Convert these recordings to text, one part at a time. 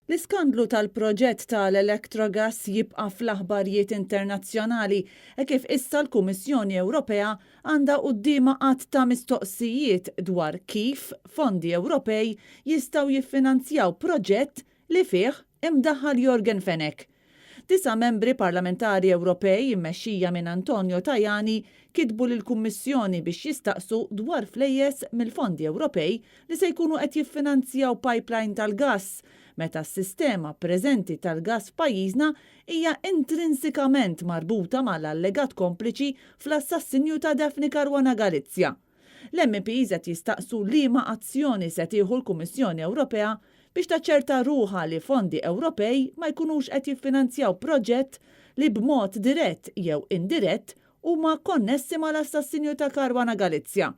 L-iskandlu tal-proġett tal-Electrogas jibqa' fl-aħbarijiet internazzjonali kif issa l-Kummissjoni Ewropea għandha qudiema qatt ta' mistoqsijiet dwar kif fondi Ewropej jistgħu jiffinanzjaw proġett li fih imdaħħal Jorgen Fenech. 9 membri parlamentari Ewropej immexxija minn Antonio Tajani kitbu lill-Kummissjoni biex jistaqsu dwar flejjes mill-fondi Ewropej li se jkunu qed jiffinanzjaw pipeline tal-gass meta s-sistema preżenti tal-gass f'pajjiżna hija intrinsikament marbuta mal-allegat kompliċi fl-assassinju ta' Daphne Caruana Galizia. L-MPs qed jistaqsu liema azzjoni se tieħu l-Kummissjoni Ewropea biex taċċerta ruħha li fondi Ewropej ma jkunux qed jiffinanzjaw proġett li b'mod dirett jew indirett huma konnessi mal-assassinju ta' Caruana Galizia.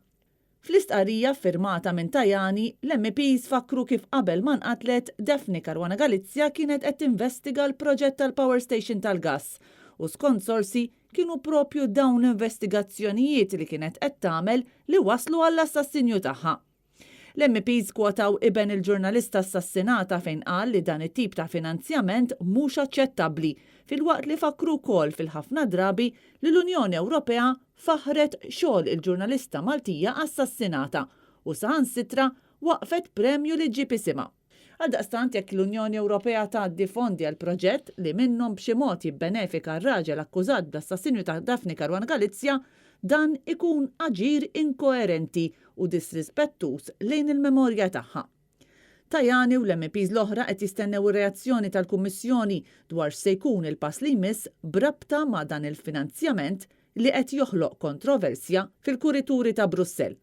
Fl-istqarrija firmata minn Tajani, l-MPs fakru kif qabel ma nqatlet Daphne Caruana Galizia kienet qed tinvestiga l-proġett tal-Power Station tal-gass u skont sorsi kienu propju dawn investigazzjonijiet li kienet qed tagħmel li waslu għall-assassinju tagħha. L-MPs kwotaw iben il-ġurnalista assassinata fejn qal li dan it-tip ta' finanzjament mhux aċċettabbli fil-waqt li fakru wkoll fil-ħafna drabi li l-Unjoni Ewropea faħret xogħol il-ġurnalista Maltija assassinata u saħansitra waqfet premju li ġib isimha. Għaldaqstant jekk l-Unjoni Ewropea tgħaddi fondi għal proġett li minnhom b'xi mod jibbenefika r-raġel akkużat bl-assassinju ta' Daphne Caruana Galizia, dan ikun aġir inkoerenti u disrispettuż lejn il-memorja tagħha. Tajani u l-MPs l-oħra qed jistennew ir-reazzjoni tal-Kummissjoni dwar se jkun il-pass li jmiss brabta ma' dan il-finanzjament li qed joħloq kontroversja fil-kurituri ta' Brussell.